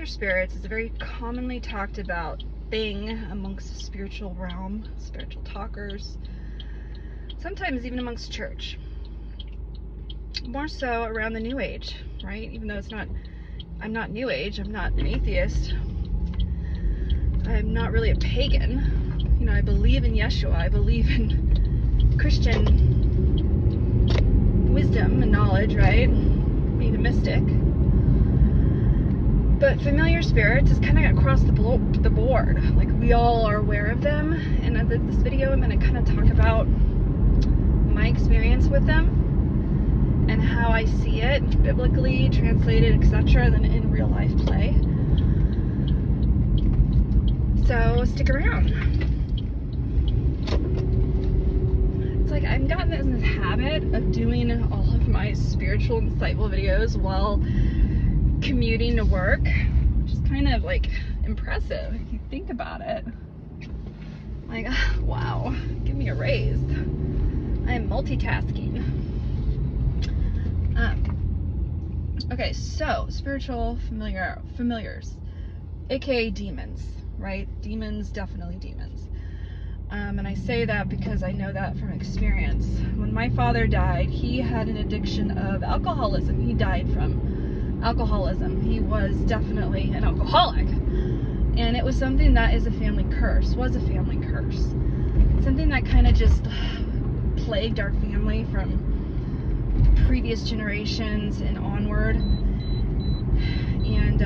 spirits is a very commonly talked about thing amongst the spiritual realm, spiritual talkers, sometimes even amongst church. More so around the New Age, right? Even though I'm not New Age, I'm not an atheist, I'm not really a pagan. You know, I believe in Yeshua, I believe in Christian wisdom and knowledge, right? Being a mystic. But familiar spirits is kind of across the board. Like, we all are aware of them. And in this video, I'm going to kind of talk about my experience with them and how I see it biblically, translated, etc., and then in real life play. So stick around. It's like I've gotten in this habit of doing all of my spiritual, insightful videos while commuting to work, which is kind of like impressive if you think about it. Like, wow, give me a raise. I'm multitasking. Okay, so spiritual familiars, aka demons, right? Demons, definitely demons. And I say that because I know that from experience. When my father died, he had an addiction of alcoholism. He died from alcoholism. He was definitely an alcoholic. And it was something that is a family curse, Something that kind of just plagued our family from previous generations and onward. And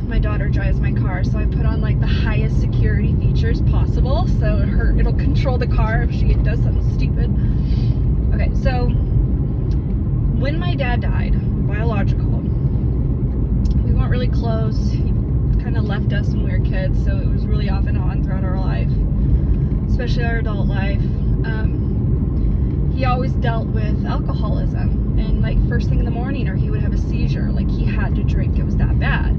my daughter drives my car, so I put on like the highest security features possible, so it'll control the car if she does something stupid. Okay, so when my dad died, biological, we weren't really close. He kind of left us when we were kids, so it was really off and on throughout our life, especially our adult life. He always dealt with alcoholism, and like first thing in the morning, or he would have a seizure, like he had to drink, it was that bad.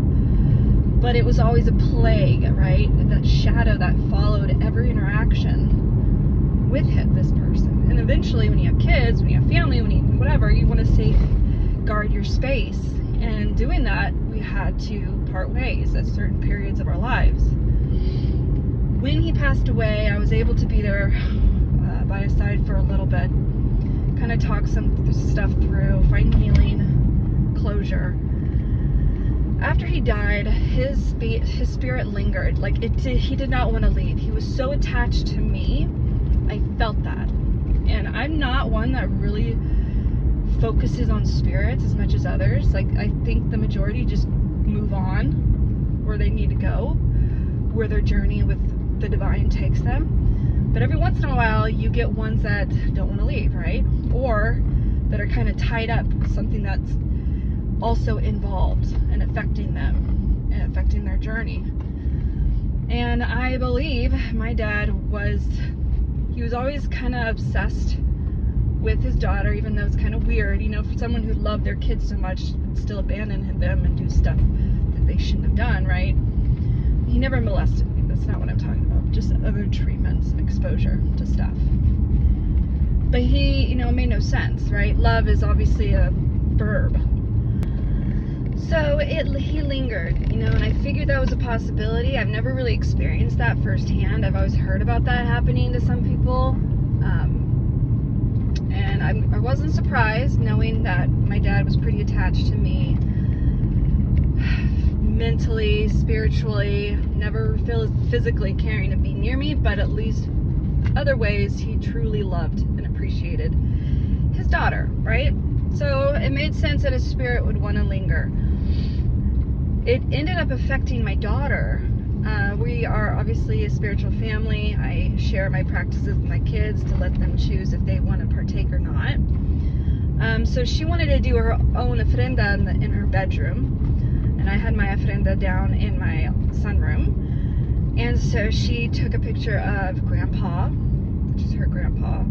But it was always a plague, right? That shadow that followed every interaction with this person. And eventually, when you have kids, when you have family, when you whatever, you want to safeguard your space. And doing that, we had to part ways at certain periods of our lives. When he passed away, I was able to be there by his side for a little bit, kind of talk some stuff through, find healing, closure. After he died, his spirit lingered. Like, he did not want to leave. He was so attached to me. I felt that. And I'm not one that really focuses on spirits as much as others. Like, I think the majority just move on where they need to go, where their journey with the divine takes them. But every once in a while, you get ones that don't want to leave, right? Or that are kind of tied up with something that's also involved and affecting them and affecting their journey. And I believe my dad was always kind of obsessed with his daughter, even though it's kind of weird, you know, for someone who loved their kids so much, still abandon them and do stuff that they shouldn't have done, right? He never molested me. That's not what I'm talking about. Just other treatments and exposure to stuff. But he, you know, it made no sense, right? Love is obviously a verb. So he lingered, you know, and I figured that was a possibility. I've never really experienced that firsthand. I've always heard about that happening to some people. And I wasn't surprised, knowing that my dad was pretty attached to me. Mentally, spiritually, never physically caring to be near me, but at least other ways he truly loved and appreciated his daughter, right? So it made sense that his spirit would want to linger. It ended up affecting my daughter. We are obviously a spiritual family. I share my practices with my kids to let them choose if they want to partake or not. So she wanted to do her own ofrenda in her bedroom. And I had my ofrenda down in my sunroom. And so she took a picture of Grandpa, which is her grandpa,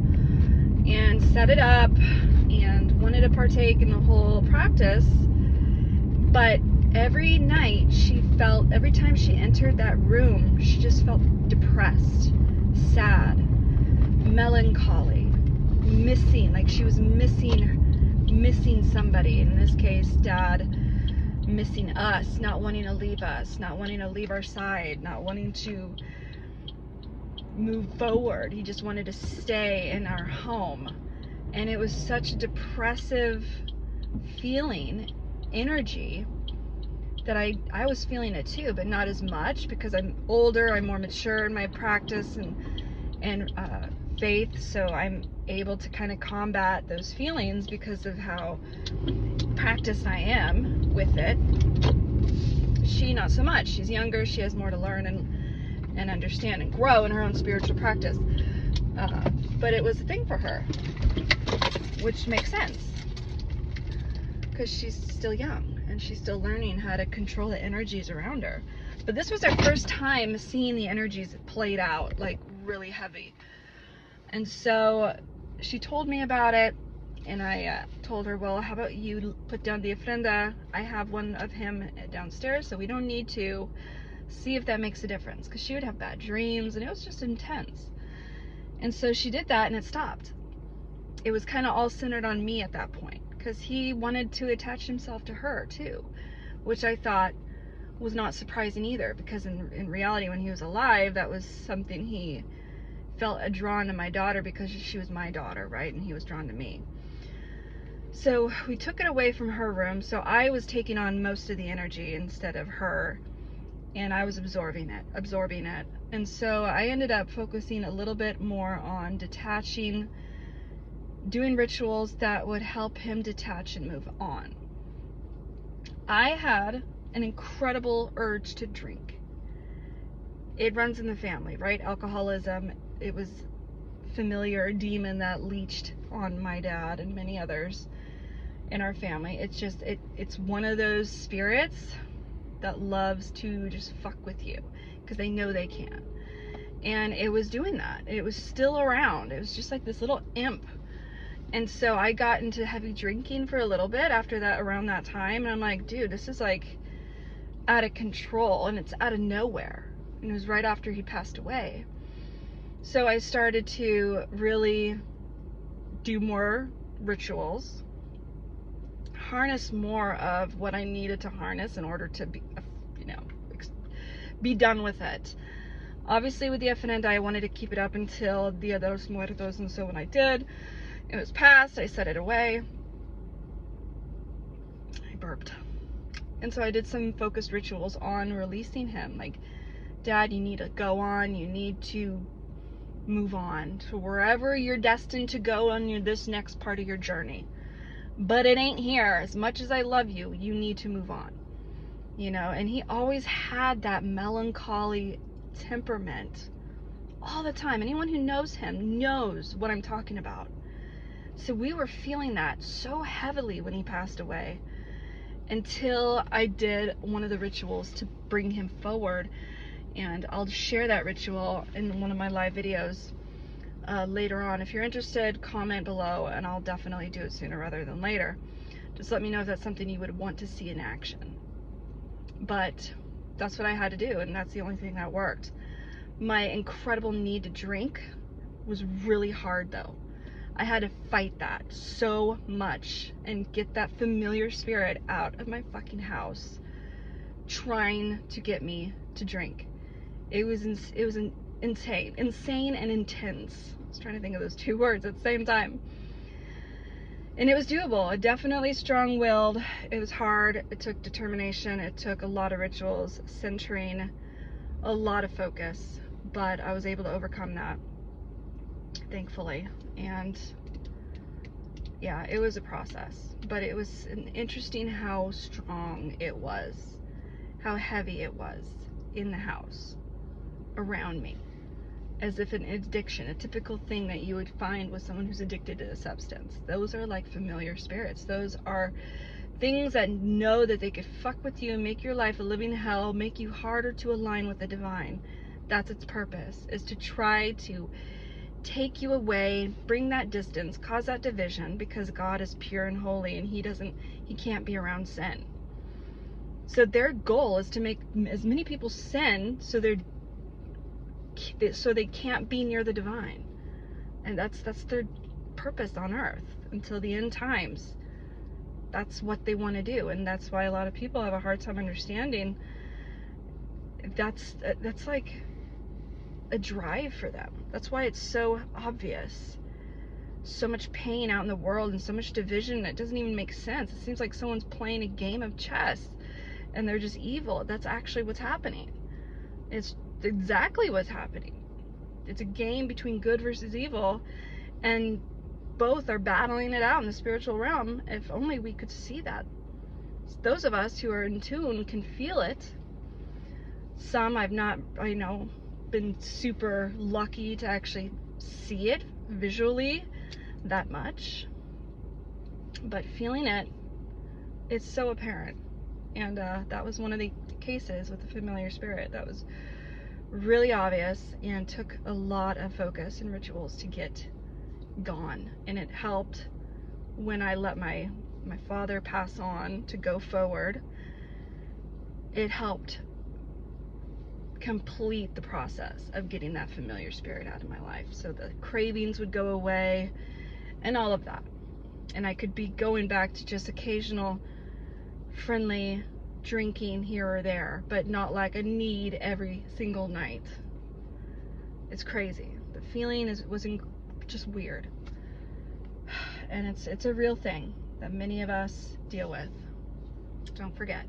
and set it up and wanted to partake in the whole practice. But every night every time she entered that room, she just felt depressed, sad, melancholy, missing, like she was missing somebody. In this case, Dad missing us, not wanting to leave us, not wanting to leave our side, not wanting to move forward. He just wanted to stay in our home. And it was such a depressive feeling, energy, that I was feeling it too, but not as much because I'm older, I'm more mature in my practice and faith, so I'm able to kind of combat those feelings because of how practiced I am with it. She, not so much. She's younger, she has more to learn and understand and grow in her own spiritual practice. But it was a thing for her, which makes sense because she's still young and she's still learning how to control the energies around her. But this was our first time seeing the energies played out, like really heavy. And so she told me about it, and I told her, well, how about you put down the ofrenda? I have one of him downstairs, so we don't need to. See if that makes a difference, because she would have bad dreams and it was just intense. And so she did that and it stopped. It was kind of all centered on me at that point because he wanted to attach himself to her too, which I thought was not surprising either, because in reality, when he was alive, that was something he felt drawn to my daughter because she was my daughter, right? And he was drawn to me. So we took it away from her room, so I was taking on most of the energy instead of her. And I was absorbing it. And so I ended up focusing a little bit more on detaching, doing rituals that would help him detach and move on. I had an incredible urge to drink. It runs in the family, right? Alcoholism. It was familiar demon that leached on my dad and many others in our family. It's just, it's one of those spirits that loves to just fuck with you because they know they can. And it was doing that. It was still around. It was just like this little imp. And so I got into heavy drinking for a little bit after that, around that time. And I'm like, dude, this is like out of control and it's out of nowhere. And it was right after he passed away. So I started to really do more rituals, harness more of what I needed to harness in order to be done with it. Obviously with the ofrenda, I wanted to keep it up until Dia de los Muertos, and so when I did, it was passed, I set it away. I burped. And so I did some focused rituals on releasing him, like, Dad, you need to go on, you need to move on to wherever you're destined to go on this next part of your journey. But it ain't here. As much as I love you, you need to move on. You know, and he always had that melancholy temperament all the time. Anyone who knows him knows what I'm talking about. So we were feeling that so heavily when he passed away, until I did one of the rituals to bring him forward. And I'll share that ritual in one of my live videos later on. If you're interested, comment below and I'll definitely do it sooner rather than later. Just let me know if that's something you would want to see in action. But that's what I had to do, and that's the only thing that worked. My incredible need to drink was really hard though. I had to fight that so much and get that familiar spirit out of my fucking house, trying to get me to drink. It was insane and intense. I was trying to think of those two words at the same time. And it was doable. Definitely strong-willed. It was hard. It took determination. It took a lot of rituals, centering, a lot of focus. But I was able to overcome that, thankfully. And yeah, it was a process. But it was interesting how strong it was, how heavy it was in the house, around me. As if an addiction, a typical thing that you would find with someone who's addicted to a substance. Those are like familiar spirits. Those are things that know that they could fuck with you and make your life a living hell, make you harder to align with the divine. That's its purpose, is to try to take you away, bring that distance, cause that division, because God is pure and holy and he can't be around sin. So their goal is to make as many people sin so they can't be near the divine. And that's their purpose on earth until the end times. that's what they want to do, and that's why a lot of people have a hard time understanding. That's like a drive for them. That's why it's so obvious. So much pain out in the world and so much division that doesn't even make sense. It seems like someone's playing a game of chess and they're just evil. That's actually what's happening. It's exactly what's happening. It's a game between good versus evil, and both are battling it out in the spiritual realm. If only we could see that. Those of us who are in tune can feel it. Some I've not, been super lucky to actually see it visually that much, but feeling it, it's so apparent. And that was one of the cases with the familiar spirit that was really obvious and took a lot of focus and rituals to get gone. And it helped when I let my father pass on to go forward. It helped complete the process of getting that familiar spirit out of my life, so the cravings would go away and all of that, and I could be going back to just occasional friendly drinking here or there, but not like a need every single night. It's crazy. The feeling was just weird, and it's a real thing that many of us deal with. Don't forget.